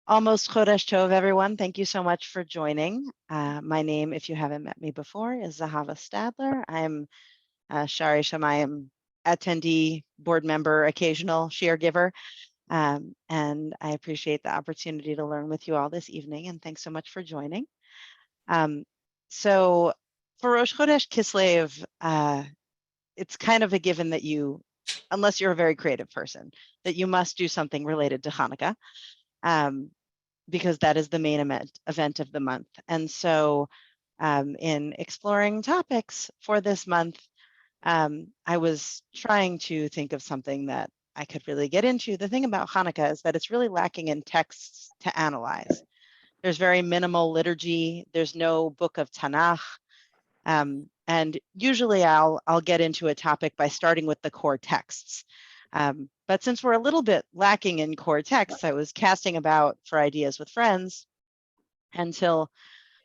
Almost Chodesh Tov, everyone. Thank you so much for joining. My name, if you haven't met me before, is Zahava Stadler. I'm Shari Shamayim attendee, board member, occasional share giver. And I appreciate the opportunity to learn with you all this evening. And thanks so much for joining. So for Rosh Chodesh Kislev, it's kind of a given that you, unless you're a very creative person, that you must do something related to Hanukkah. Because that is the main event of the month. And so in exploring topics for this month, I was trying to think of something that I could really get into. The thing about Hanukkah is that it's really lacking in texts to analyze. There's very minimal liturgy. There's no book of Tanakh. And usually I'll get into a topic by starting with the core texts. But since we're a little bit lacking in core texts, I was casting about for ideas with friends until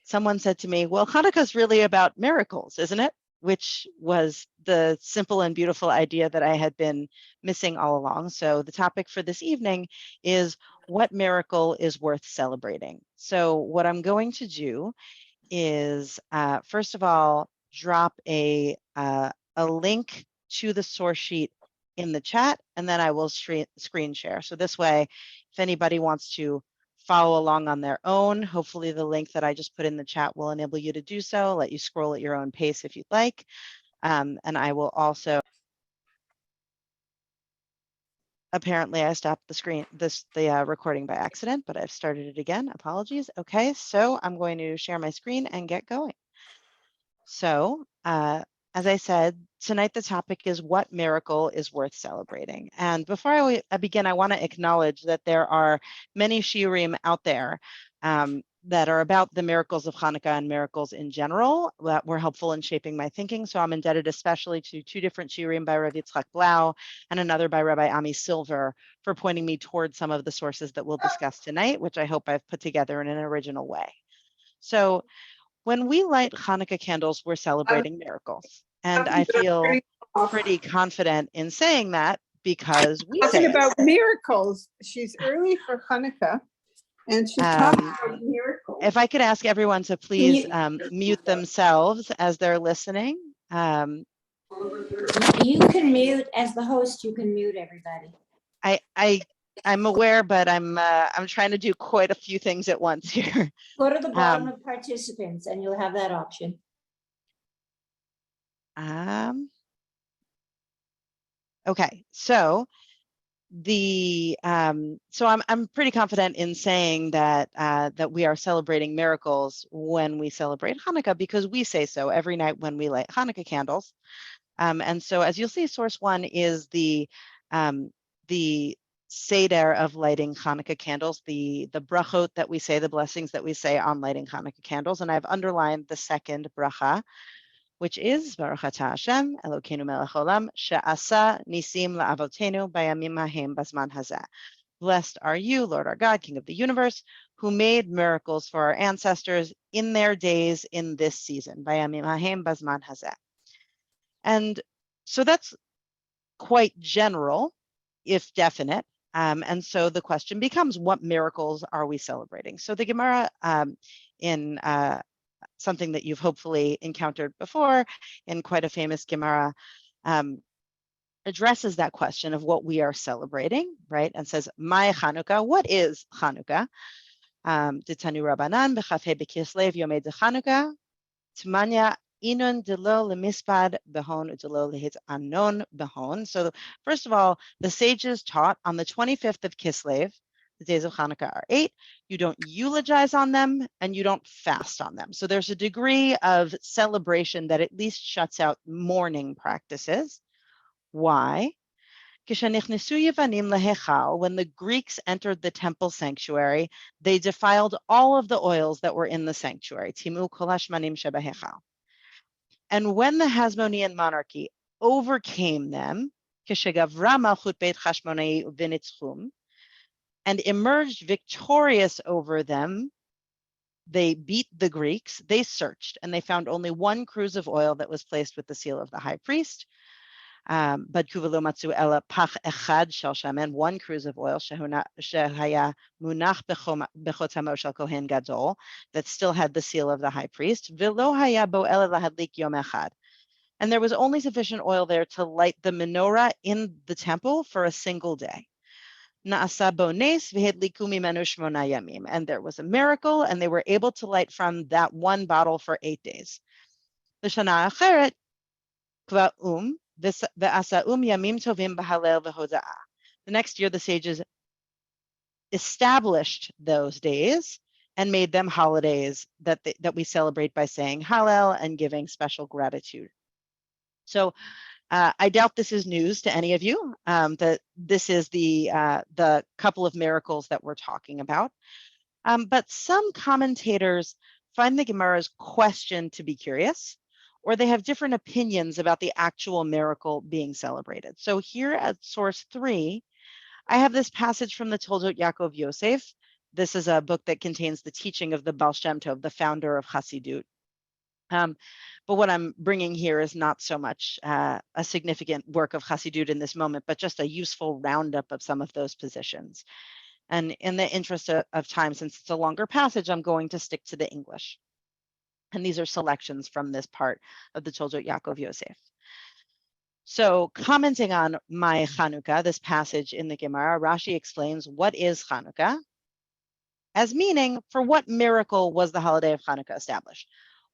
someone said to me, well, Hanukkah is really about miracles, isn't it? Which was the simple and beautiful idea that I had been missing all along. So the topic for this evening is what miracle is worth celebrating. So what I'm going to do is, first of all, drop a link to the source sheet in the chat, and then I will screen share. So this way, if anybody wants to follow along on their own, hopefully the link that I just put in the chat will enable you to do so, let you scroll at your own pace if you'd like. And I will also, apparently I stopped the recording by accident, but I've started it again. Apologies. Okay, so I'm going to share my screen and get going. So, as I said, tonight the topic is what miracle is worth celebrating. And before I begin, I want to acknowledge that there are many shiurim out there that are about the miracles of Hanukkah and miracles in general that were helpful in shaping my thinking. So I'm indebted especially to two different shiurim by Rabbi Yitzchak Blau and another by Rabbi Ami Silver for pointing me towards some of the sources that we'll discuss tonight, which I hope I've put together in an original way. So when we light Hanukkah candles, we're celebrating miracles. And I feel pretty confident in saying that because we say about miracles. She's early for Hanukkah and she's talking about miracles. If I could ask everyone to please mute themselves as they're listening. You can mute, as the host, you can mute everybody. I'm aware, but I'm trying to do quite a few things at once here. Go to the bottom of participants and you'll have that option. Okay, so I'm pretty confident in saying that that we are celebrating miracles when we celebrate Hanukkah because we say so every night when we light Hanukkah candles. And so, as you'll see, source one is the seder of lighting Hanukkah candles, the brachot that we say, the blessings that we say on lighting Hanukkah candles. And I've underlined the second bracha, which is Baruch atah Hashem Elokeinu melech haolam she'asa nisim la'avotenu bayamim hahem bazman hazeh. Blessed are you, Lord our God, King of the universe, who made miracles for our ancestors in their days in this season. Bayamim hahem bazman hazeh. And so that's quite general, if definite. And so the question becomes, what miracles are we celebrating? So the Gemara in something that you've hopefully encountered before in quite a famous Gemara addresses that question of what we are celebrating, right? And says, Mai Chanukah, what is Chanukah? Ditanu Rabbanan, b'chafei b'kislev yomei de Chanukah, Tmanya inun delo lemispad behon delo lehit anon behon. So first of all, the sages taught on the 25th of Kislev, the days of Hanukkah are 8. You don't eulogize on them and you don't fast on them. So there's a degree of celebration that at least shuts out mourning practices. Why? When the Greeks entered the temple sanctuary, they defiled all of the oils that were in the sanctuary. Timu kol hashmanim shebahechal. And when the Hasmonean monarchy overcame them, and emerged victorious over them, they beat the Greeks, they searched, and they found only one cruse of oil that was placed with the seal of the high priest. בדקו ולא מצאו אלא פח אחד של שמן, one cruse of oil, שהיה מונח בחותמו של כהן גדול, that still had the seal of the high priest, ולא היה בו אלא להדליק יום אחד. And there was only sufficient oil there to light the menorah in the temple for a single day. Na'asa bo nes v'hadliku mimenu shmona yamim. And there was a miracle, and they were able to light from that one bottle for 8 days. L'shana acheret kva'um v'asa yamim tovim b'halel v'hoda'ah. The next year, the sages established those days and made them holidays that we celebrate by saying Hallel and giving special gratitude. So I doubt this is news to any of you, that this is the couple of miracles that we're talking about. But some commentators find the Gemara's question to be curious, or they have different opinions about the actual miracle being celebrated. So here at source 3, I have this passage from the Toldot Yaakov Yosef. This is a book that contains the teaching of the Baal Shem Tov, the founder of Hasidut. But what I'm bringing here is not so much a significant work of Hasidut in this moment, but just a useful roundup of some of those positions. And in the interest of time, since it's a longer passage, I'm going to stick to the English. And these are selections from this part of the Toldot Yaakov Yosef. So commenting on my Chanukah, this passage in the Gemara, Rashi explains what is Chanukah, as meaning for what miracle was the holiday of Chanukah established?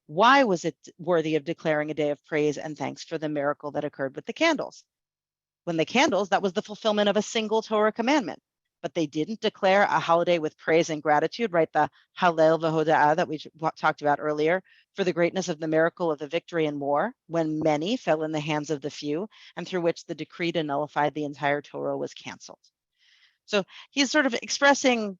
Why was it worthy of declaring a day of praise and thanks for the miracle that occurred with the candles? When the candles, that was the fulfillment of a single Torah commandment, but they didn't declare a holiday with praise and gratitude, right? The Hallel v'hoda'ah that we talked about earlier, for the greatness of the miracle of the victory in war, when many fell in the hands of the few, and through which the decree to nullify the entire Torah was canceled. So he's sort of expressing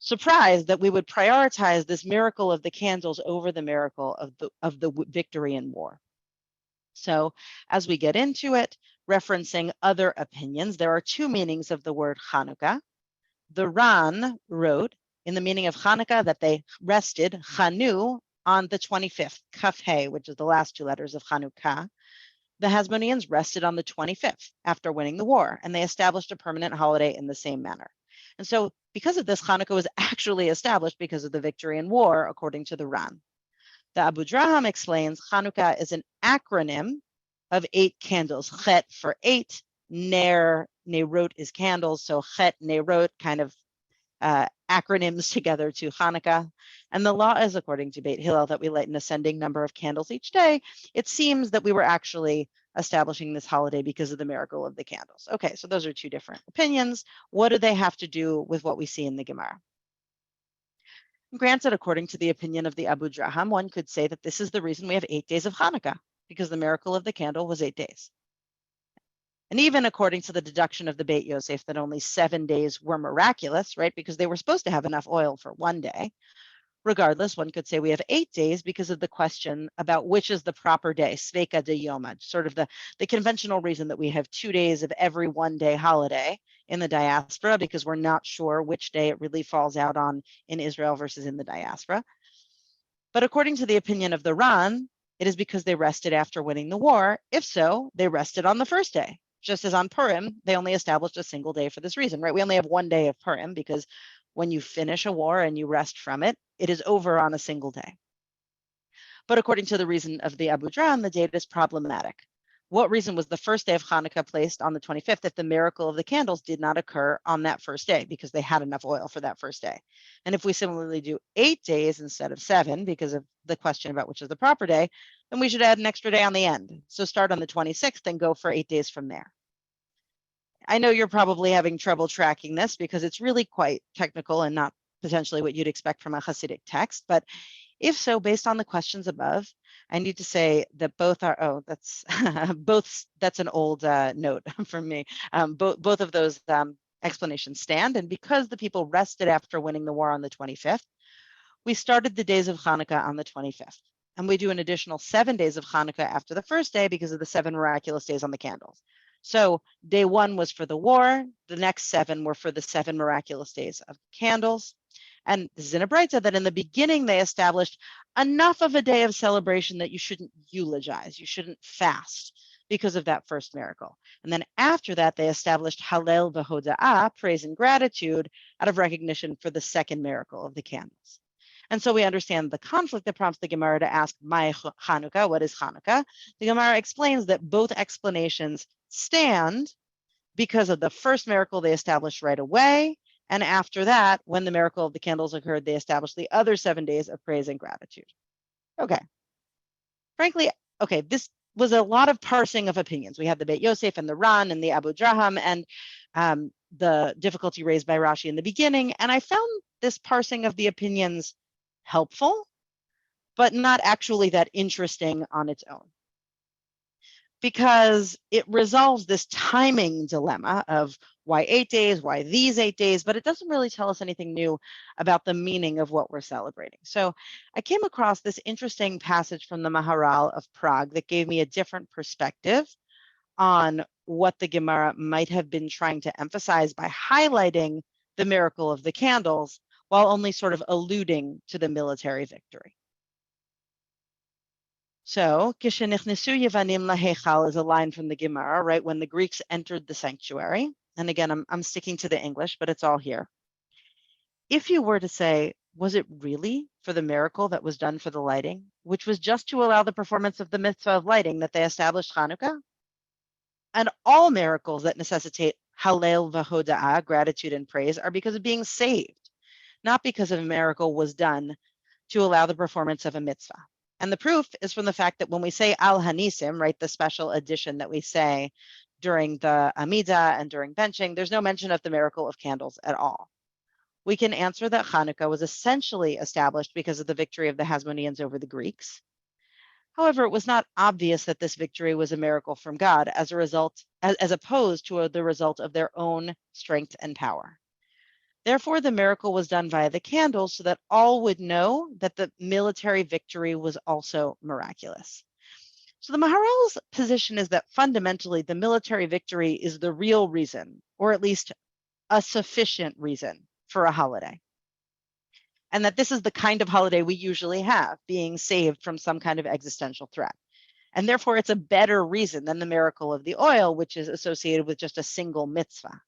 surprised that we would prioritize this miracle of the candles over the miracle of the victory in war. So as we get into it, referencing other opinions, there are two meanings of the word Chanukah. The Ran wrote in the meaning of Chanukah that they rested, Chanu, on the 25th, Kaf He, which is the last two letters of Chanukah. The Hasmoneans rested on the 25th after winning the war, and they established a permanent holiday in the same manner. And so because of this, Hanukkah was actually established because of the victory in war, according to the Ran. The Abu Draham explains Hanukkah is an acronym of 8 candles. Chet for 8, Ner, Nerot is candles, so Chet, Nerot kind of acronyms together to Hanukkah. And the law is, according to Beit Hillel, that we light an ascending number of candles each day. It seems that we were actually establishing this holiday because of the miracle of the candles. Okay, so those are two different opinions. What do they have to do with what we see in the Gemara? Granted, according to the opinion of the Abu Draham, one could say that this is the reason we have 8 days of Hanukkah, because the miracle of the candle was 8 days. And even according to the deduction of the Beit Yosef, that only 7 days were miraculous, right? Because they were supposed to have enough oil for 1 day. Regardless, one could say we have 8 days because of the question about which is the proper day, Sveka de Yoma, sort of the conventional reason that we have 2 days of every 1-day holiday in the diaspora, because we're not sure which day it really falls out on in Israel versus in the diaspora. But according to the opinion of the Ran, it is because they rested after winning the war. If so, they rested on the first day. Just as on Purim, they only established a single day for this reason, right? We only have 1 day of Purim because when you finish a war and you rest from it, it is over on a single day. But according to the reason of the Abu Draham, the date is problematic. What reason was the first day of Hanukkah placed on the 25th if the miracle of the candles did not occur on that first day because they had enough oil for that first day? And if we similarly do 8 days instead of 7 because of the question about which is the proper day, then we should add an extra day on the end. So start on the 26th and go for 8 days from there. I know you're probably having trouble tracking this because it's really quite technical and not potentially what you'd expect from a Hasidic text. But if so, based on the questions above, I need to say that both are, that's that's an old note from me. Both of those explanations stand. And because the people rested after winning the war on the 25th, we started the days of Hanukkah on the 25th. And we do an additional 7 days of Hanukkah after the first day because of the 7 miraculous days on the candles. So day 1 was for the war. The next 7 were for the 7 miraculous days of candles. And this is in a Braita that in the beginning they established enough of a day of celebration that you shouldn't eulogize, you shouldn't fast. because of that first miracle. And then after that, they established Hallel v'hoda'ah, praise and gratitude, out of recognition for the second miracle of the candles. And so we understand the conflict that prompts the Gemara to ask, Mai Chanukah, what is Chanukah? The Gemara explains that both explanations stand because of the first miracle they established right away. And after that, when the miracle of the candles occurred, they established the other 7 days of praise and gratitude. Okay. Frankly, okay, this was a lot of parsing of opinions. We had the Beit Yosef and the Ran and the Abu Draham and the difficulty raised by Rashi in the beginning. And I found this parsing of the opinions helpful, but not actually that interesting on its own, because it resolves this timing dilemma of why 8 days, why these 8 days, but it doesn't really tell us anything new about the meaning of what we're celebrating. So I came across this interesting passage from the Maharal of Prague that gave me a different perspective on what the Gemara might have been trying to emphasize by highlighting the miracle of the candles while only sort of alluding to the military victory. So, Kishenichnesu Yevanim lahechal is a line from the Gemara, right? When the Greeks entered the sanctuary, and again, I'm sticking to the English, but it's all here. If you were to say, was it really for the miracle that was done for the lighting, which was just to allow the performance of the mitzvah of lighting that they established Hanukkah? And all miracles that necessitate Hallel v'hoda'ah, gratitude and praise, are because of being saved, not because a miracle was done to allow the performance of a mitzvah. And the proof is from the fact that when we say Al Hanisim, right, the special addition that we say during the Amidah and during benching, there's no mention of the miracle of candles at all. We can answer that Hanukkah was essentially established because of the victory of the Hasmoneans over the Greeks. However, it was not obvious that this victory was a miracle from God as opposed to the result of their own strength and power. Therefore, the miracle was done via the candles so that all would know that the military victory was also miraculous. So the Maharal's position is that fundamentally the military victory is the real reason, or at least a sufficient reason for a holiday. And that this is the kind of holiday we usually have, being saved from some kind of existential threat. And therefore, it's a better reason than the miracle of the oil, which is associated with just a single mitzvah.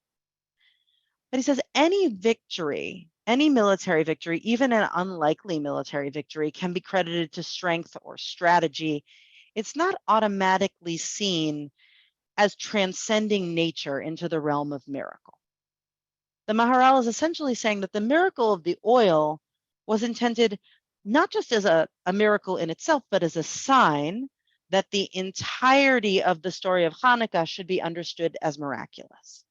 But he says any victory, any military victory, even an unlikely military victory, can be credited to strength or strategy. It's not automatically seen as transcending nature into the realm of miracle. The Maharal is essentially saying that the miracle of the oil was intended not just as a miracle in itself, but as a sign that the entirety of the story of Hanukkah should be understood as miraculous.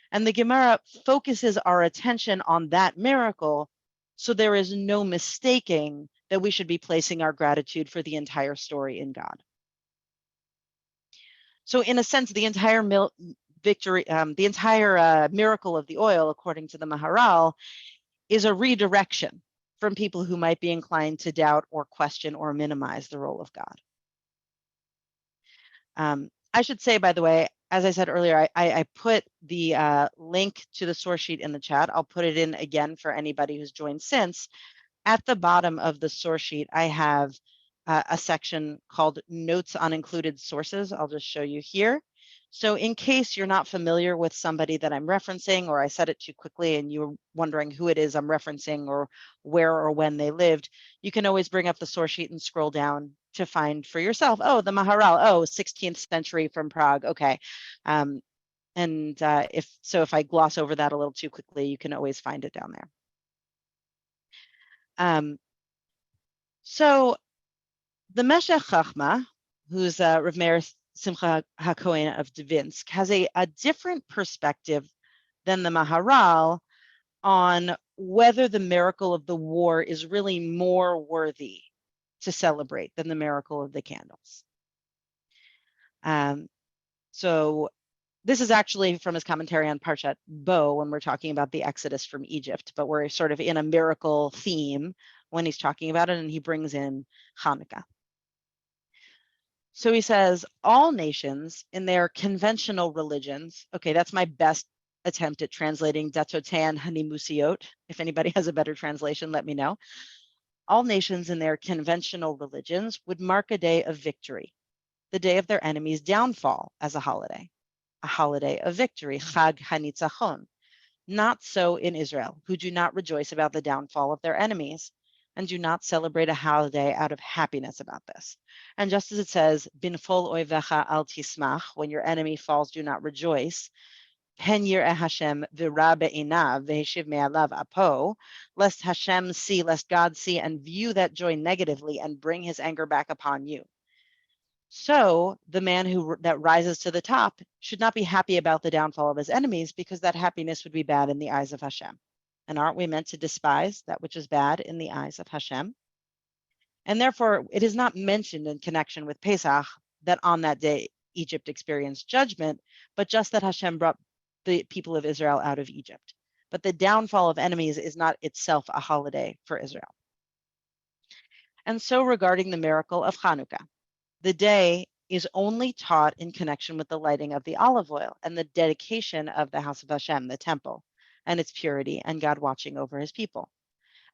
And the Gemara focuses our attention on that miracle, so there is no mistaking that we should be placing our gratitude for the entire story in God. So in a sense, the entire miracle of the oil, according to the Maharal, is a redirection from people who might be inclined to doubt or question or minimize the role of God. I should say, by the way, as I said earlier, I put the link to the source sheet in the chat. I'll put it in again for anybody who's joined since. At the bottom of the source sheet, I have a section called Notes on Included Sources. I'll just show you here. So in case you're not familiar with somebody that I'm referencing, or I said it too quickly and you're wondering who it is I'm referencing or where or when they lived, you can always bring up the source sheet and scroll down to find for yourself, oh, the Maharal, oh, 16th century from Prague, okay. If I gloss over that a little too quickly, you can always find it down there. So the Meshech Chachma, who's Rav Meir Simcha HaKohen of Dvinsk, has a different perspective than the Maharal on whether the miracle of the war is really more worthy to celebrate than the miracle of the candles. So this is actually from his commentary on Parshat Bo when we're talking about the Exodus from Egypt, but we're sort of in a miracle theme when he's talking about it, and he brings in Hanukkah. So he says, all nations in their conventional religions, okay, that's my best attempt at translating Datotean Hanimusiot. If anybody has a better translation, let me know. All nations in their conventional religions would mark a day of victory, the day of their enemy's downfall as a holiday of victory, Chag HaNitzachon. Not so in Israel, who do not rejoice about the downfall of their enemies and do not celebrate a holiday out of happiness about this. And just as it says, Binfol oivecha al tismach, when your enemy falls, do not rejoice. Pen yireh Hashem v'ra be'inav v'heshiv me'alav apo, lest Hashem see, lest God see and view that joy negatively and bring his anger back upon you. So the man that rises to the top should not be happy about the downfall of his enemies, because that happiness would be bad in the eyes of Hashem. And aren't we meant to despise that which is bad in the eyes of Hashem? And therefore, it is not mentioned in connection with Pesach that on that day Egypt experienced judgment, but just that Hashem brought the people of Israel out of Egypt. But the downfall of enemies is not itself a holiday for Israel. And so regarding the miracle of Hanukkah, the day is only taught in connection with the lighting of the olive oil and the dedication of the house of Hashem, the temple, and its purity and God watching over his people.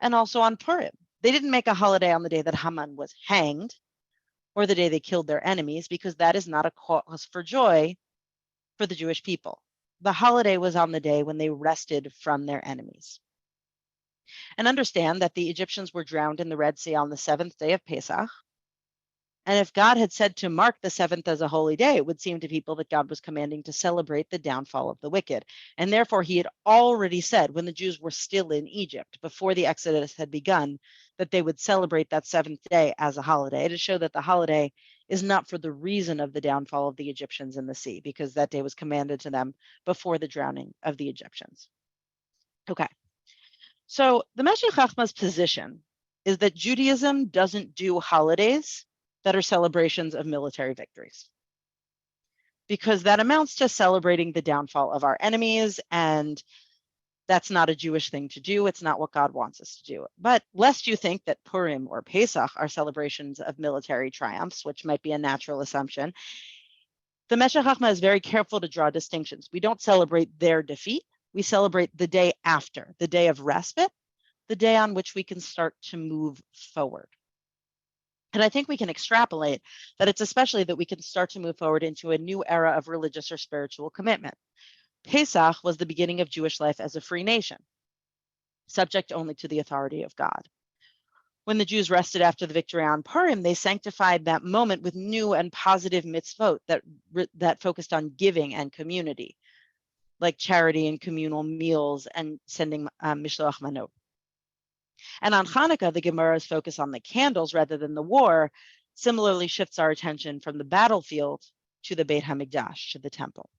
And also on Purim, they didn't make a holiday on the day that Haman was hanged or the day they killed their enemies, because that is not a cause for joy for the Jewish people. The holiday was on the day when they rested from their enemies. And understand that the Egyptians were drowned in the Red Sea on the 7th day of Pesach. And if God had said to mark the 7th as a holy day, it would seem to people that God was commanding to celebrate the downfall of the wicked. And therefore, he had already said, when the Jews were still in Egypt, before the Exodus had begun, that they would celebrate that 7th day as a holiday, to show that the holiday is not for the reason of the downfall of the Egyptians in the sea, because that day was commanded to them before the drowning of the Egyptians. Okay. So the Meshech Chochmah's position is that Judaism doesn't do holidays that are celebrations of military victories, because that amounts to celebrating the downfall of our enemies, and that's not a Jewish thing to do. It's not what God wants us to do. But lest you think that Purim or Pesach are celebrations of military triumphs, which might be a natural assumption, the Meshech Chochmah is very careful to draw distinctions. We don't celebrate their defeat. We celebrate the day after, the day of respite, the day on which we can start to move forward. And I think we can extrapolate that it's especially that we can start to move forward into a new era of religious or spiritual commitment. Pesach was the beginning of Jewish life as a free nation, subject only to the authority of God. When the Jews rested after the victory on Purim, they sanctified that moment with new and positive mitzvot that focused on giving and community, like charity and communal meals and sending mishloach manot. And on Hanukkah, the Gemara's focus on the candles rather than the war similarly shifts our attention from the battlefield to the Beit HaMikdash, to the temple.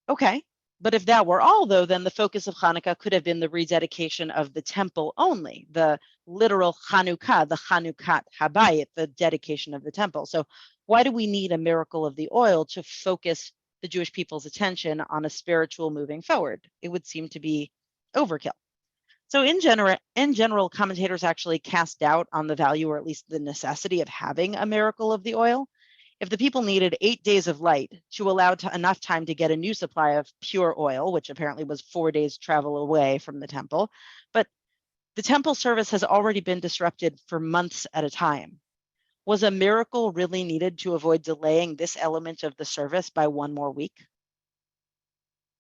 Okay, but if that were all, though, then the focus of Hanukkah could have been the rededication of the temple only, the literal Chanukkah, the Chanukkat Habayit, the dedication of the temple. So why do we need a miracle of the oil to focus the Jewish people's attention on a spiritual moving forward? It would seem to be overkill. So in general, commentators actually cast doubt on the value, or at least the necessity, of having a miracle of the oil. If the people needed 8 days of light to allow enough time to get a new supply of pure oil, which apparently was 4 days travel away from the temple, but the temple service has already been disrupted for months at a time. Was a miracle really needed to avoid delaying this element of the service by 1 more week?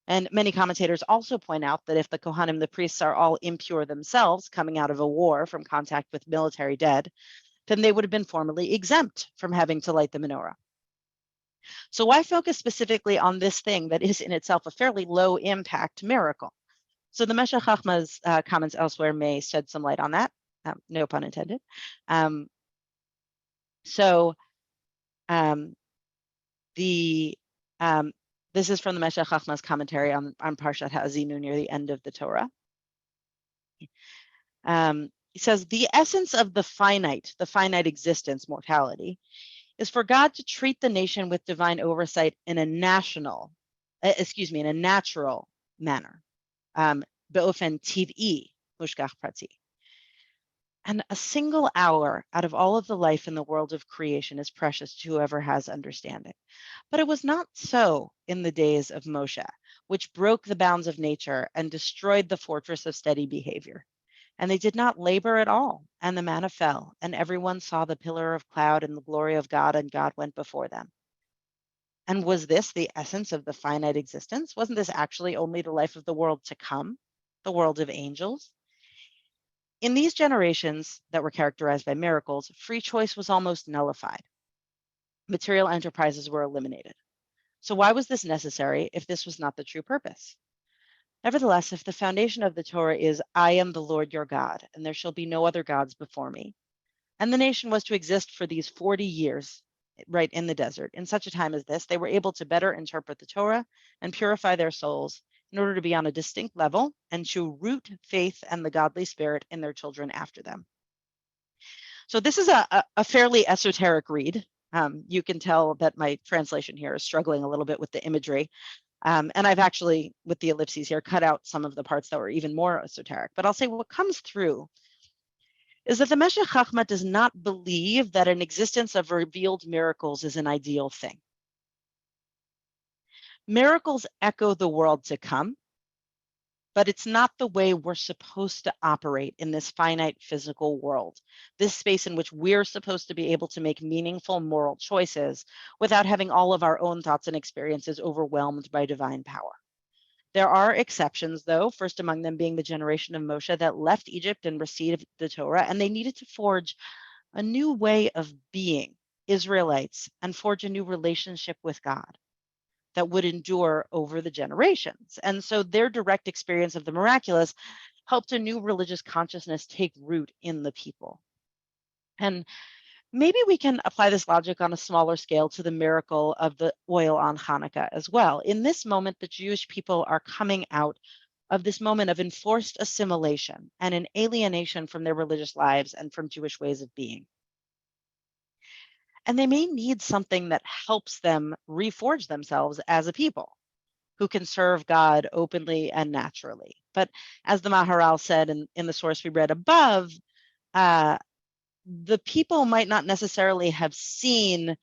And many commentators also point out that if the Kohanim, the priests, are all impure themselves, coming out of a war from contact with military dead, then they would have been formally exempt from having to light the menorah. So why focus specifically on this thing that is in itself a fairly low impact miracle? So the Meshech Chochmah's comments elsewhere may shed some light on that, no pun intended. This is from the Meshech Chochmah's commentary on Parshat Ha'azinu near the end of the Torah. He says, the essence of the finite existence, mortality, is for God to treat the nation with divine oversight in a natural manner. Be'ofen tiv'i, mushkach prati. And a single hour out of all of the life in the world of creation is precious to whoever has understanding. But it was not so in the days of Moshe, which broke the bounds of nature and destroyed the fortress of steady behavior. And they did not labor at all, and the manna fell, and everyone saw the pillar of cloud and the glory of God, and God went before them. And was this the essence of the finite existence? Wasn't this actually only the life of the world to come, the world of angels? In these generations that were characterized by miracles, free choice was almost nullified. Material enterprises were eliminated. So why was this necessary if this was not the true purpose? Nevertheless, if the foundation of the Torah is, I am the Lord your God, and there shall be no other gods before me, and the nation was to exist for these 40 years, right in the desert, in such a time as this, they were able to better interpret the Torah and purify their souls in order to be on a distinct level and to root faith and the godly spirit in their children after them. So this is a fairly esoteric read. You can tell that my translation here is struggling a little bit with the imagery. And I've actually, with the ellipses here, cut out some of the parts that were even more esoteric. But I'll say what comes through is that the Meshech Chachma does not believe that an existence of revealed miracles is an ideal thing. Miracles echo the world to come, but it's not the way we're supposed to operate in this finite physical world, this space in which we're supposed to be able to make meaningful moral choices without having all of our own thoughts and experiences overwhelmed by divine power. There are exceptions, though, first among them being the generation of Moshe that left Egypt and received the Torah, and they needed to forge a new way of being Israelites and forge a new relationship with God that would endure over the generations. And so their direct experience of the miraculous helped a new religious consciousness take root in the people. And maybe we can apply this logic on a smaller scale to the miracle of the oil on Hanukkah as well. In this moment, the Jewish people are coming out of this moment of enforced assimilation and an alienation from their religious lives and from Jewish ways of being. And they may need something that helps them reforge themselves as a people who can serve God openly and naturally. But as the Maharal said in the source we read above, the people might not necessarily have seen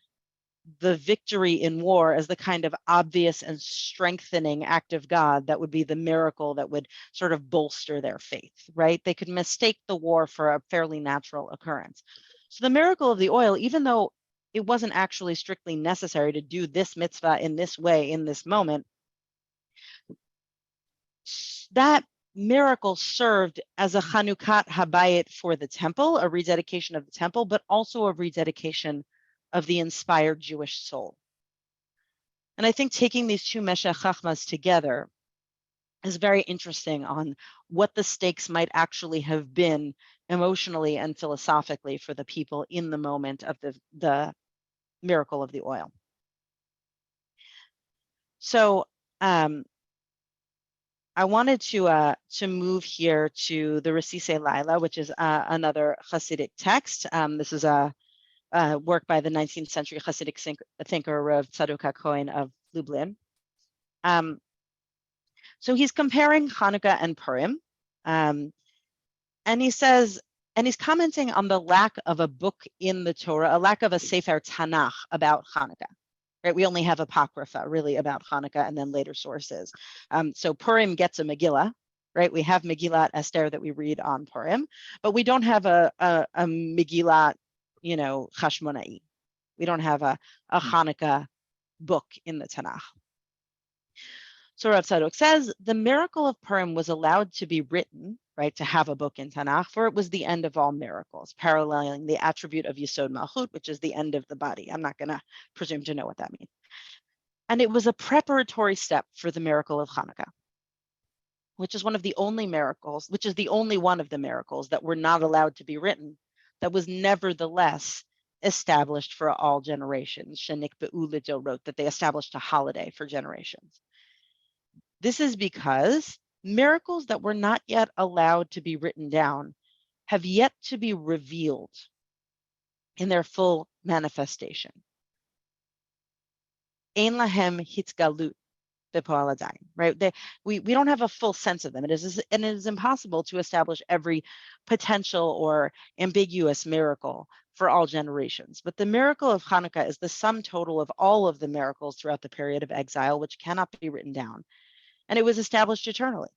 the victory in war as the kind of obvious and strengthening act of God that would be the miracle that would sort of bolster their faith, right? They could mistake the war for a fairly natural occurrence. So the miracle of the oil, even though it wasn't actually strictly necessary to do this mitzvah in this way in this moment, that miracle served as a Chanukat Habayit for the temple, a rededication of the temple, but also a rededication of the inspired Jewish soul. And I think taking these two Meshech Chachmas together is very interesting on what the stakes might actually have been emotionally and philosophically for the people in the moment of the miracle of the oil. So I wanted to move here to the Resisei Laila, which is another Hasidic text. This is a work by the 19th century Hasidic thinker Rav Tzadok HaKohen of Lublin. So he's comparing Hanukkah and Purim, and he says, and he's commenting on the lack of a book in the Torah, a lack of a Sefer Tanakh about Hanukkah. Right, we only have apocrypha really about Hanukkah and then later sources. So Purim gets a Megillah, right? We have Megillat Esther that we read on Purim, but we don't have a Megillat, Chashmonai. We don't have a Hanukkah book in the Tanakh. So Rav Tzadok says the miracle of Purim was allowed to be written, right, to have a book in Tanakh, for it was the end of all miracles, paralleling the attribute of Yesod Malchut, which is the end of the body. I'm not going to presume to know what that means. And it was a preparatory step for the miracle of Hanukkah, which is one of the only miracles, which is the only one of the miracles that were not allowed to be written, that was nevertheless established for all generations. Shenik be'u l'dorot, that they established a holiday for generations. This is because miracles that were not yet allowed to be written down have yet to be revealed in their full manifestation. Ein lahem hitgalut b'po'al hadayim, right? We don't have a full sense of them. It is impossible to establish every potential or ambiguous miracle for all generations. But the miracle of Hanukkah is the sum total of all of the miracles throughout the period of exile, which cannot be written down. And it was established eternally.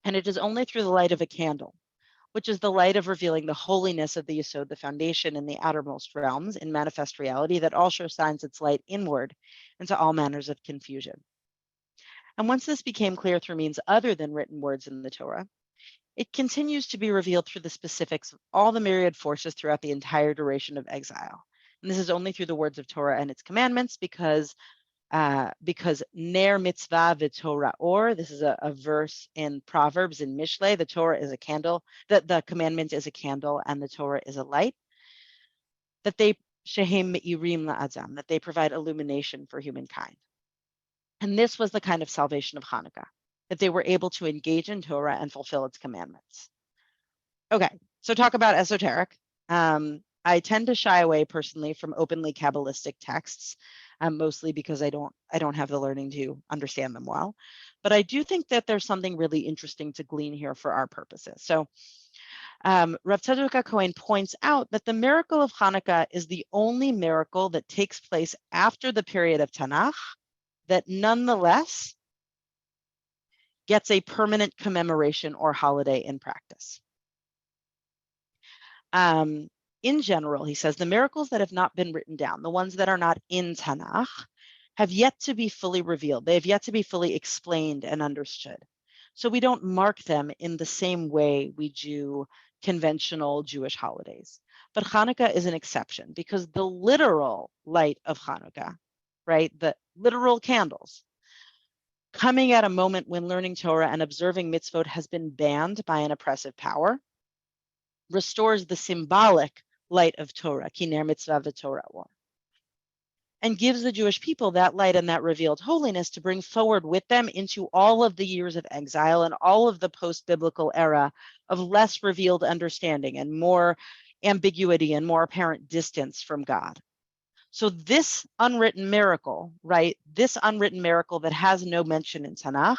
And it is only through the light of a candle, which is the light of revealing the holiness of the Yesod, the foundation in the outermost realms in manifest reality that also shines its light inward into all manners of confusion. And once this became clear through means other than written words in the Torah, it continues to be revealed through the specifics of all the myriad forces throughout the entire duration of exile. And this is only through the words of Torah and its commandments because ner mitzvah v'torah or, this is a verse in Proverbs in Mishlei, the Torah is a candle, the commandment is a candle and the Torah is a light, that they shehem me'irim la'adam, that they provide illumination for humankind. And this was the kind of salvation of Hanukkah, that they were able to engage in Torah and fulfill its commandments. Okay, so talk about esoteric. I tend to shy away personally from openly Kabbalistic texts, mostly because I don't have the learning to understand them well. But I do think that there's something really interesting to glean here for our purposes. So Rav Tzadok Cohen points out that the miracle of Hanukkah is the only miracle that takes place after the period of Tanakh that nonetheless gets a permanent commemoration or holiday in practice. In general, he says, the miracles that have not been written down, the ones that are not in Tanakh, have yet to be fully revealed. They have yet to be fully explained and understood. So we don't mark them in the same way we do conventional Jewish holidays. But Hanukkah is an exception because the literal light of Hanukkah, right, the literal candles, coming at a moment when learning Torah and observing mitzvot has been banned by an oppressive power, restores the symbolic light of Torah, kiner mitzvah v'torah, and gives the Jewish people that light and that revealed holiness to bring forward with them into all of the years of exile and all of the post-biblical era of less revealed understanding and more ambiguity and more apparent distance from God. So this unwritten miracle, right, this unwritten miracle that has no mention in Tanakh,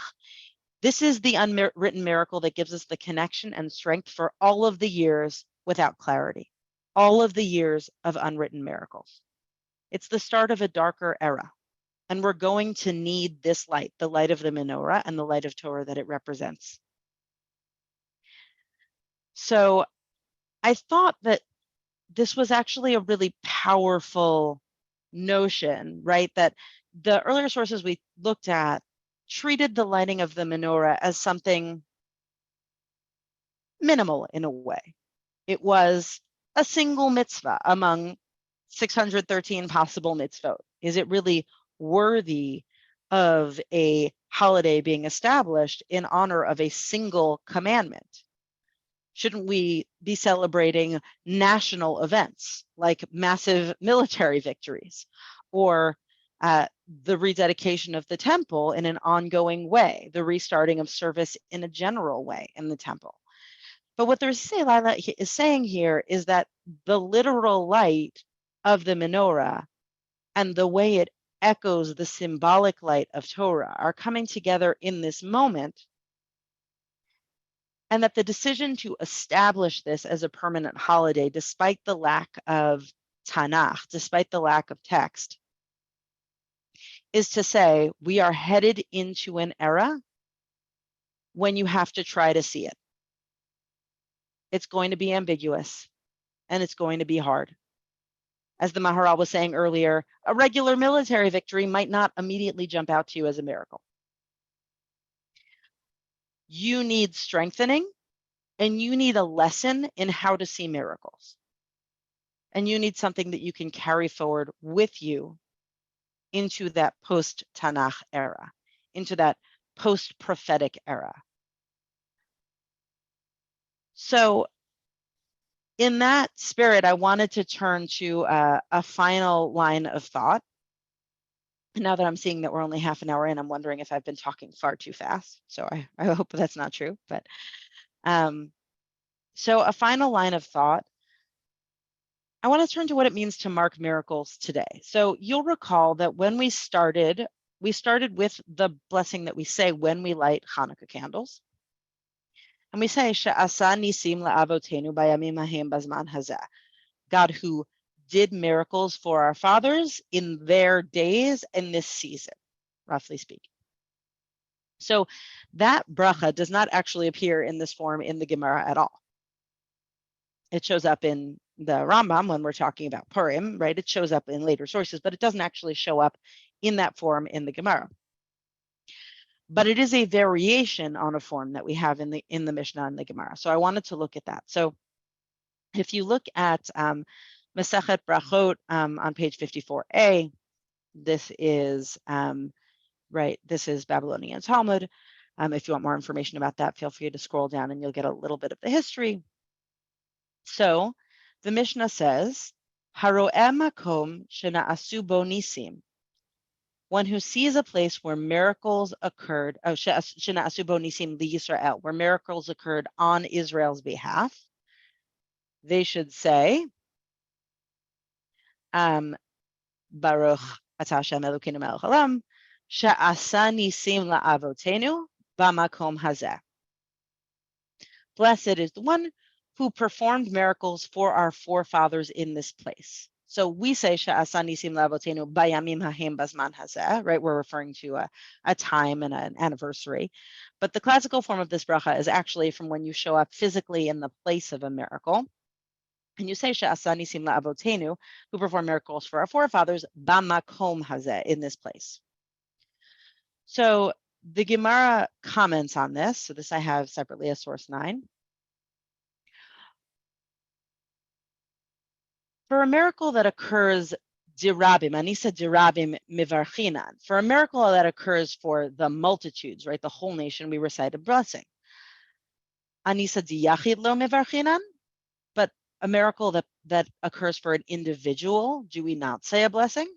this is the unwritten miracle that gives us the connection and strength for all of the years without clarity, all of the years of unwritten miracles. It's the start of a darker era, and we're going to need this light, the light of the menorah and the light of Torah that it represents. So I thought that this was actually a really powerful notion, right? That the earlier sources we looked at treated the lighting of the menorah as something minimal in a way. It was a single mitzvah among 613 possible mitzvot. Is it really worthy of a holiday being established in honor of a single commandment? Shouldn't we be celebrating national events like massive military victories or the rededication of the temple in an ongoing way, the restarting of service in a general way in the temple? But what the Risei Laila is saying here is that the literal light of the menorah and the way it echoes the symbolic light of Torah are coming together in this moment, and that the decision to establish this as a permanent holiday, despite the lack of Tanakh, despite the lack of text, is to say we are headed into an era when you have to try to see it. It's going to be ambiguous and it's going to be hard. As the Maharal was saying earlier, a regular military victory might not immediately jump out to you as a miracle. You need strengthening and you need a lesson in how to see miracles. And you need something that you can carry forward with you into that post-Tanakh era, into that post-prophetic era. So in that spirit, I wanted to turn to a final line of thought. Now that I'm seeing that we're only half an hour in, I'm wondering if I've been talking far too fast. So I hope that's not true. But so a final line of thought. I want to turn to what it means to mark miracles today. So you'll recall that when we started with the blessing that we say when we light Hanukkah candles. And we say, She'asa nisim la'avotenu bayamim hahem bazman hazeh. God who did miracles for our fathers in their days in this season, roughly speaking. So that bracha does not actually appear in this form in the Gemara at all. It shows up in the Rambam when we're talking about Purim, right? It shows up in later sources, but it doesn't actually show up in that form in the Gemara. But it is a variation on a form that we have in the Mishnah and the Gemara. So I wanted to look at that. So if you look at Masechet Brachot on page 54a, this is this is Babylonian Talmud. If you want more information about that, feel free to scroll down and you'll get a little bit of the history. So the Mishnah says, Haro'eh makom shena'asu bo nisim. One who sees a place where miracles occurred, shena'asu bo nisim li Yisrael, where miracles occurred on Israel's behalf, they should say, Baruch atah Hashem Elokeinu melech haolam, she'asa nisim la'avotenu b'makom hazeh. Blessed is the one who performed miracles for our forefathers in this place. So we say she'asa nisim la'avotenu bayamim hahem bazman hazeh, right? We're referring to a time and an anniversary. But the classical form of this bracha is actually from when you show up physically in the place of a miracle. And you say she'asa nisim la'avotenu, who performed miracles for our forefathers, b'makom hazeh, in this place. So the Gemara comments on this. So this I have separately as source 9. For a miracle that occurs dirabim, anisa dirabim mivarchinan. For a miracle that occurs for the multitudes, right, the whole nation, we recite a blessing. Anisa diyachid lo mivarchinan. But a miracle that occurs for an individual, do we not say a blessing?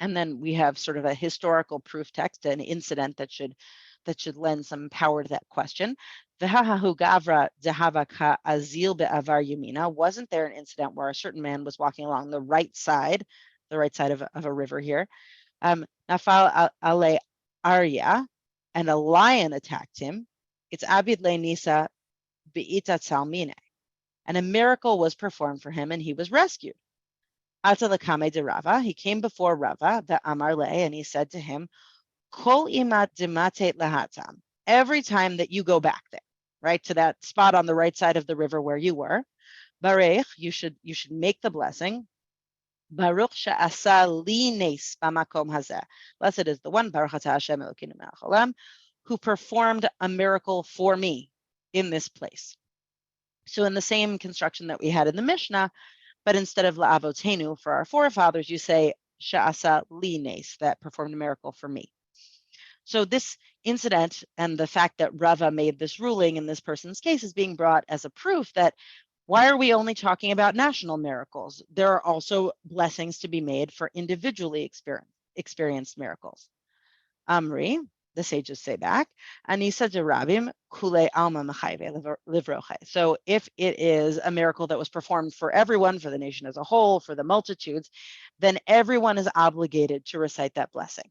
And then we have sort of a historical proof text, an incident that should lend some power to that question. Gavra Zahava ka azil be'avar yamina. Wasn't there an incident where a certain man was walking along the right side of a river here? Nafal ale arya, and a lion attacked him. It's abid le nisa be'ita tzalmine. And a miracle was performed for him and he was rescued. Atalakame de Rava, he came before Rava, the Amar Le, and he said to him, Kol imat demate lahatam. Every time that you go back there, right, to that spot on the right side of the river where you were, Barech, you should make the blessing. Baruch she'asa li nes b'makom hazeh. Blessed is the one, Baruch atah Hashem Elokeinu melech haolam, who performed a miracle for me in this place. So in the same construction that we had in the Mishnah, but instead of la'avotenu, for our forefathers, you say she'asa li nes, that performed a miracle for me. So this incident and the fact that Rava made this ruling in this person's case is being brought as a proof that why are we only talking about national miracles? There are also blessings to be made for individually experienced miracles. Amri, the sages say back, Anisa de Rabim kule alma machayve livroche. So if it is a miracle that was performed for everyone, for the nation as a whole, for the multitudes, then everyone is obligated to recite that blessing.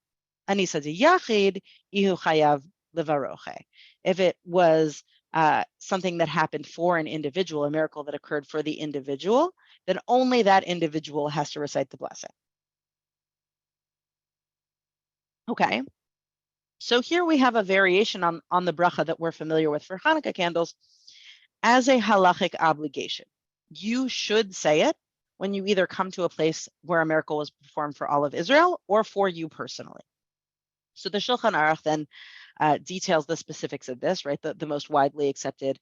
Anisa de yachid ihu chayav livaroche. If it was something that happened for an individual, a miracle that occurred for the individual, then only that individual has to recite the blessing. Okay. So here we have a variation on the bracha that we're familiar with for Hanukkah candles as a halachic obligation. You should say it when you either come to a place where a miracle was performed for all of Israel or for you personally. So the Shulchan Aruch then details the specifics of this, right? The most widely accepted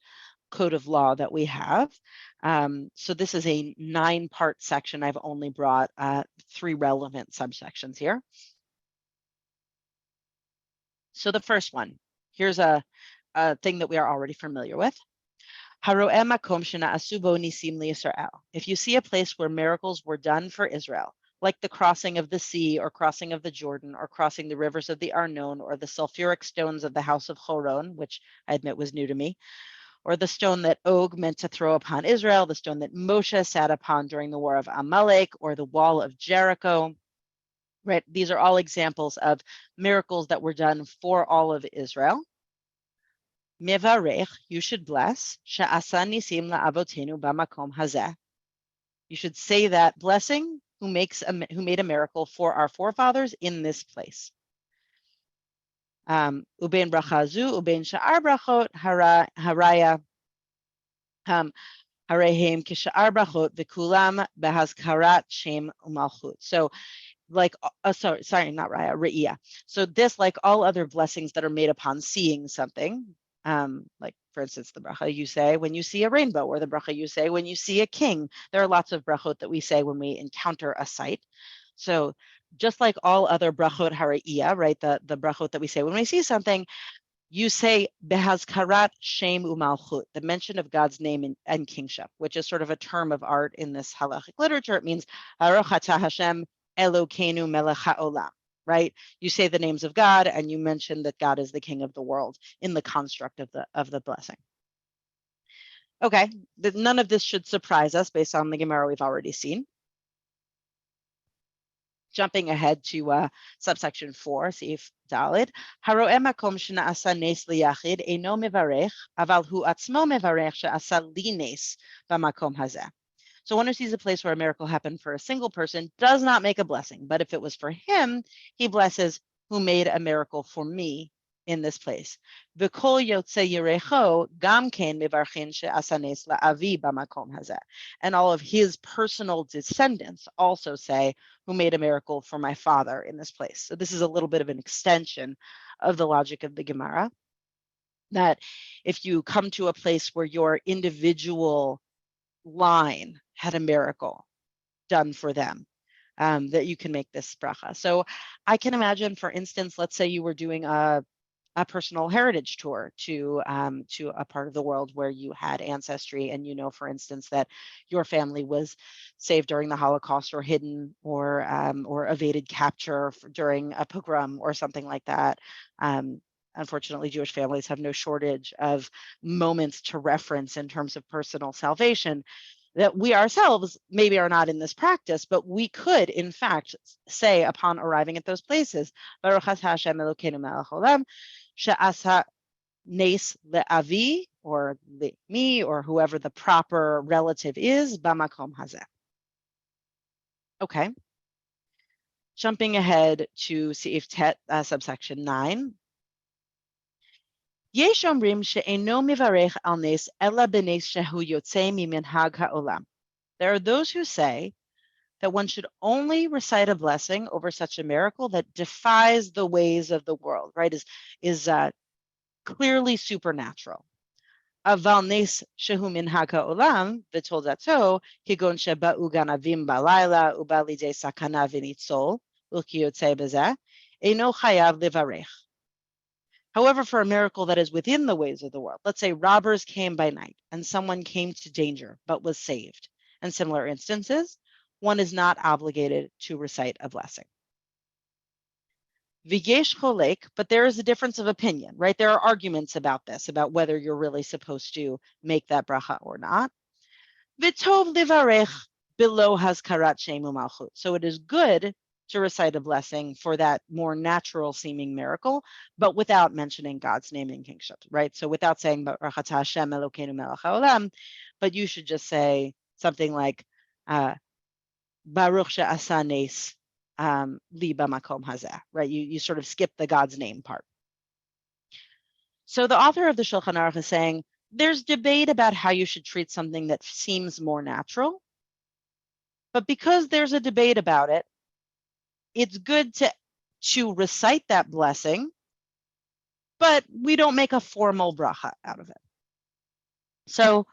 code of law that we have. So this is a 9-part section. I've only brought 3 relevant subsections here. So the first one, here's a thing that we are already familiar with. Haro'eh makom shena'asu bo nisim li Yisrael. If you see a place where miracles were done for Israel, like the crossing of the sea or crossing of the Jordan or crossing the rivers of the Arnon or the sulfuric stones of the house of Choron, which I admit was new to me, or the stone that Og meant to throw upon Israel, the stone that Moshe sat upon during the war of Amalek, or the wall of Jericho. Right, these are all examples of miracles that were done for all of Israel. Mevarech, you should bless. She'asa nisim la'avotenu b'makom hazeh. You should say that blessing who made a miracle for our forefathers in this place. Ubein bracha zu, ubein sha'ar brachot haraya Harehem kishar brachot v'kulam behazkarat shem umalchut. So like, sorry, not raya, re'iyah. So this, like all other blessings that are made upon seeing something, like for instance, the bracha you say when you see a rainbow, or the bracha you say when you see a king. There are lots of brachot that we say when we encounter a sight. So just like all other brachot hara'iyah, right, the brachot that we say when we see something, you say behazkarat shem umalchut, the mention of God's name and kingship, which is sort of a term of art in this halachic literature. It means Baruch atah Hashem Elokeinu melech haolam, right? You say the names of God and you mention that God is the king of the world in the construct of the blessing. Okay, none of this should surprise us based on the Gemara we've already seen. Jumping ahead to subsection 4, Seif Dalid. Haro'eh makom shena'asa nes liyachid eino mevarech, aval hu atzmo mevarech she'asa li nes b'makom hazeh. So one who sees a place where a miracle happened for a single person does not make a blessing, but if it was for him, he blesses who made a miracle for me in this place. V'kol yotze yerecho gam ken mevarchin she'asa nes la'avi b'makom hazeh. And all of his personal descendants also say, who made a miracle for my father in this place. So this is a little bit of an extension of the logic of the Gemara, that if you come to a place where your individual line had a miracle done for them, that you can make this bracha. So I can imagine, for instance, let's say you were doing a personal heritage tour to a part of the world where you had ancestry, and you know, for instance, that your family was saved during the Holocaust, or hidden, or evaded capture during a pogrom or something like that. Unfortunately, Jewish families have no shortage of moments to reference in terms of personal salvation, that we ourselves maybe are not in this practice, but we could, in fact, say upon arriving at those places, Baruch atah Hashem Elokeinu melech haolam, she'asa nes le'avi, or me, or whoever the proper relative is, b'makom hazeh. Okay. Jumping ahead to Seif Tet, subsection 9. Yesh omrim she'eno mivarech al nes ela b'nes shehu yotzei miminhag ha'olam. There are those who say that one should only recite a blessing over such a miracle that defies the ways of the world, right? Is clearly supernatural. Aval nes shehu minhag ha'olam v'toldato kigon sheba'u ganavim balayla ubalidei sakana v'nitzol u'kiyotzei bezeh eno chayav livarech. However, for a miracle that is within the ways of the world, let's say robbers came by night and someone came to danger but was saved, and similar instances, one is not obligated to recite a blessing. V'yesh cholek, but there is a difference of opinion, right? There are arguments about this, about whether you're really supposed to make that bracha or not. V'tov livarech below hazkarat shem umalchut. So it is good to recite a blessing for that more natural seeming miracle, but without mentioning God's name and kingship, right? So without saying Baruch atah Hashem Elokeinu melech haolam, but you should just say something like Baruch she'asa nes li b'makom hazeh, right? You sort of skip the God's name part. So the author of the Shulchan Aruch is saying there's debate about how you should treat something that seems more natural, but because there's a debate about it, it's good to recite that blessing, but we don't make a formal bracha out of it. So,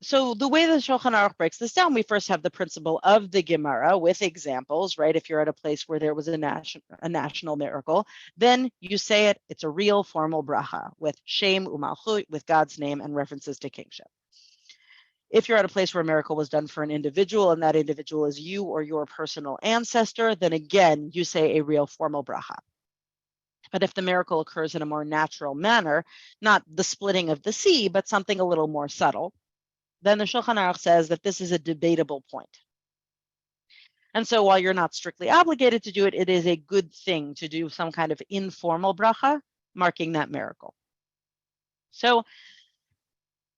so the way the Shulchan Aruch breaks this down, we first have the principle of the Gemara with examples, right? If you're at a place where there was a national miracle, then you say it. It's a real formal bracha with shem umalchut, with God's name and references to kingship. If you're at a place where a miracle was done for an individual and that individual is you or your personal ancestor, then again, you say a real formal bracha. But if the miracle occurs in a more natural manner, not the splitting of the sea, but something a little more subtle, then the Shulchan Aruch says that this is a debatable point. And so while you're not strictly obligated to do it, it is a good thing to do some kind of informal bracha marking that miracle. So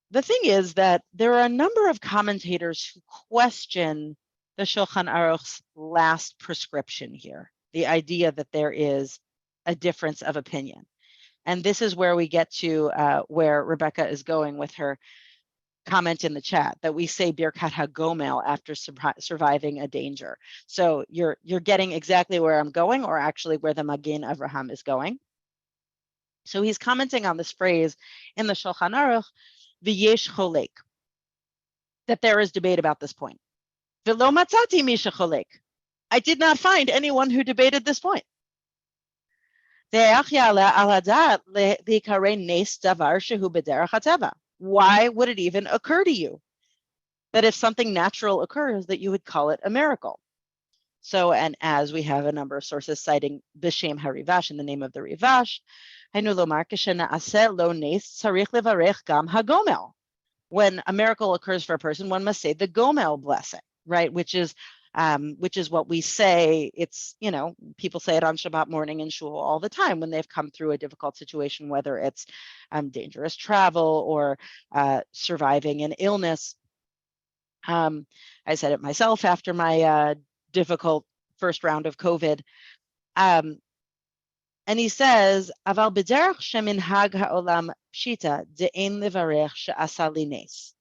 the thing is that there are a number of commentators who question the Shulchan Aruch's last prescription here, the idea that there is a difference of opinion. And this is where we get to where Rebecca is going with her comment in the chat that we say Birkat HaGomel after surviving a danger. So you're getting exactly where I'm going, or actually where the Magen Avraham is going. So he's commenting on this phrase in the Shulchan Aruch, V'yesh cholek, that there is debate about this point. V'lo matzati misha cholek. I did not find anyone who debated this point. Why would it even occur to you that if something natural occurs, that you would call it a miracle? So, and as we have a number of sources citing B'Shem HaRivash, in the name of the Rivash, when a miracle occurs for a person, one must say the Gomel blessing, right? Which is what we say. It's, people say it on Shabbat morning in shul all the time when they've come through a difficult situation, whether it's dangerous travel or surviving an illness. I said it myself after my difficult first round of COVID. And he says, Aval b'derech sheminhag ha'olam pshita de'en levarech she'asa li nes.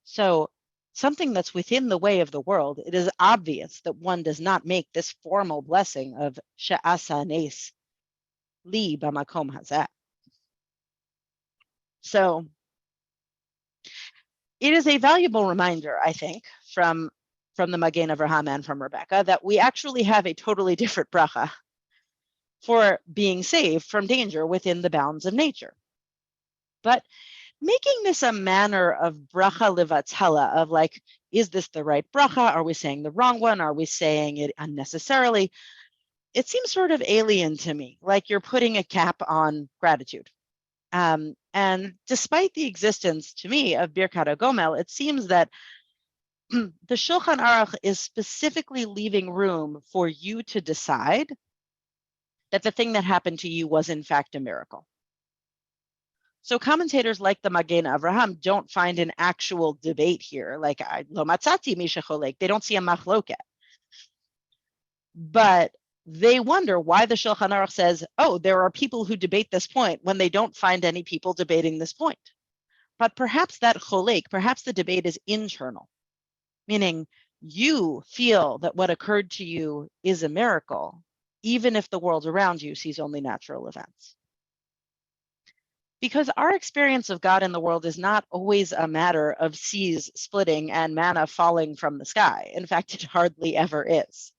So something that's within the way of the world, it is obvious that one does not make this formal blessing of she'asa nes li b'makom hazeh. So it is a valuable reminder, I think, from the Magen Avraham and from Rebecca, that we actually have a totally different bracha for being saved from danger within the bounds of nature. But making this a manner of bracha levatela, of like, is this the right bracha? Are we saying the wrong one? Are we saying it unnecessarily? It seems sort of alien to me, like you're putting a cap on gratitude. And despite the existence, to me, of Birkat HaGomel, it seems that the Shulchan Aruch is specifically leaving room for you to decide that the thing that happened to you was in fact a miracle. So commentators like the Magen Avraham don't find an actual debate here, like lo matzati misha cholek. They don't see a machloket. But they wonder why the Shulchan Aruch says, oh, there are people who debate this point, when they don't find any people debating this point. But perhaps that cholek, perhaps the debate is internal, meaning you feel that what occurred to you is a miracle, even if the world around you sees only natural events. Because our experience of God in the world is not always a matter of seas splitting and manna falling from the sky. In fact, it hardly ever is.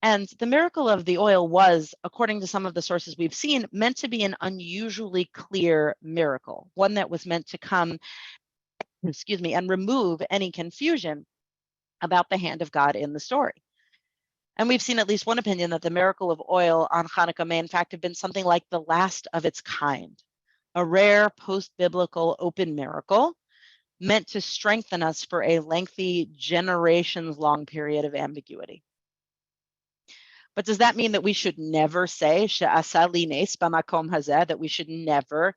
And the miracle of the oil was, according to some of the sources we've seen, meant to be an unusually clear miracle, one that was meant to come, and remove any confusion about the hand of God in the story. And we've seen at least one opinion that the miracle of oil on Hanukkah may in fact have been something like the last of its kind, a rare post-biblical open miracle meant to strengthen us for a lengthy, generations-long period of ambiguity. But does that mean that we should never say she'asa li nes b'makom hazeh, that we should never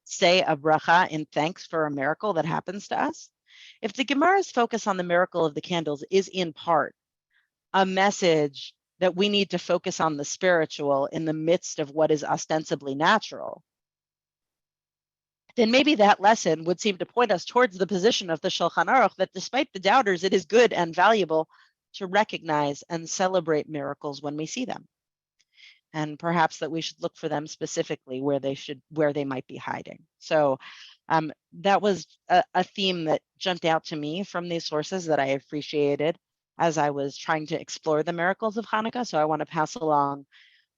say a bracha in thanks for a miracle that happens to us? If the Gemara's focus on the miracle of the candles is in part a message that we need to focus on the spiritual in the midst of what is ostensibly natural, then maybe that lesson would seem to point us towards the position of the Shulchan Aruch, that despite the doubters, it is good and valuable to recognize and celebrate miracles when we see them. And perhaps that we should look for them specifically where they might be hiding. So that was a theme that jumped out to me from these sources that I appreciated as I was trying to explore the miracles of Hanukkah. So I want to pass along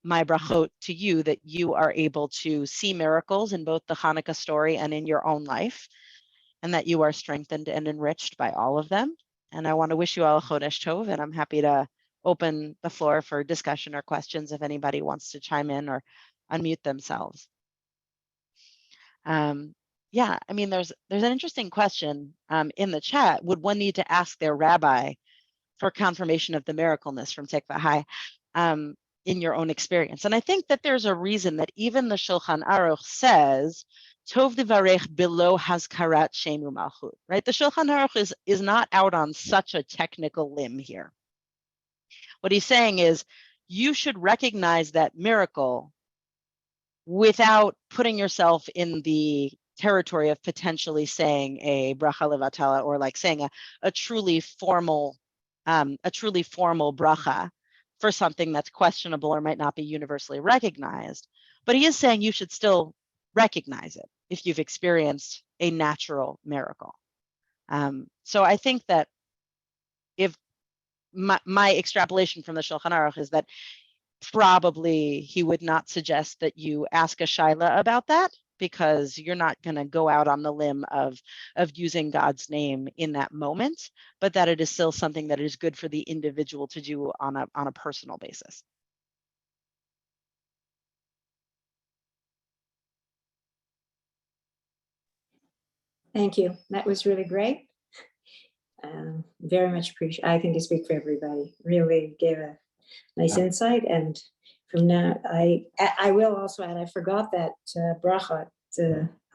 my brachot to you, that you are able to see miracles in both the Hanukkah story and in your own life, and that you are strengthened and enriched by all of them. And I want to wish you all a Chodesh Tov, and I'm happy to open the floor for discussion or questions if anybody wants to chime in or unmute themselves. Yeah, I mean, there's an interesting question in the chat. Would one need to ask their rabbi for confirmation of the miracleness from Tikva Hai in your own experience? And I think that there's a reason that even the Shulchan Aruch says, Tov divarech below hazkarat shemu malchut, right? The Shulchan Aruch is not out on such a technical limb here. What he's saying is, you should recognize that miracle without putting yourself in the territory of potentially saying a bracha levatala, or like saying a truly formal bracha for something that's questionable or might not be universally recognized. But he is saying you should still recognize it if you've experienced a natural miracle. So I think that if my extrapolation from the Shulchan Aruch is that probably he would not suggest that you ask a shaila about that, because you're not going to go out on the limb of using God's name in that moment, but that it is still something that is good for the individual to do on a personal basis. Thank you. That was really great. Very much appreciate. I think you speak for everybody. Really gave a nice insight. And from now, I will also add, I forgot that bracha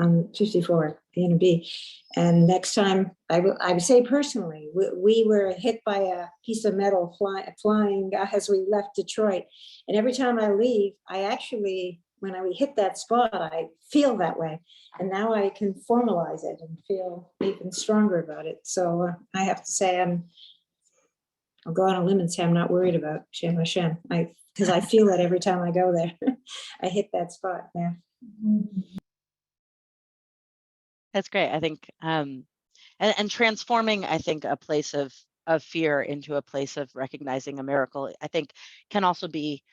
on 54, A and B. And next time, I would say personally, we were hit by a piece of metal flying as we left Detroit. And every time I leave, I actually, when I hit that spot, I feel that way. And now I can formalize it and feel even stronger about it. So I have to say, I'll go on a limb and say I'm not worried about Shem Hashem, because I feel it every time I go there. I hit that spot. Yeah. That's great. I think, and transforming, I think, a place of fear into a place of recognizing a miracle, I think, can also be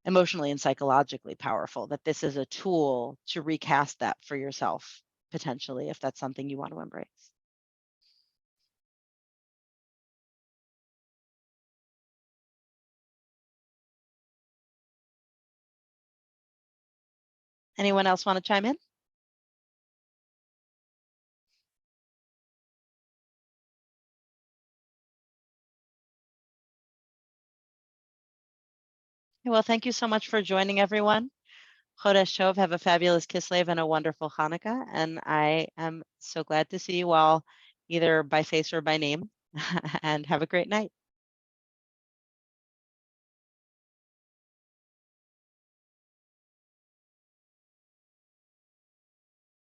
emotionally and psychologically powerful, that this is a tool to recast that for yourself, potentially, if that's something you want to embrace. Anyone else want to chime in? Well, thank you so much for joining, everyone. Chodesh Tov, have a fabulous Kislev and a wonderful Hanukkah. And I am so glad to see you all, either by face or by name, and have a great night.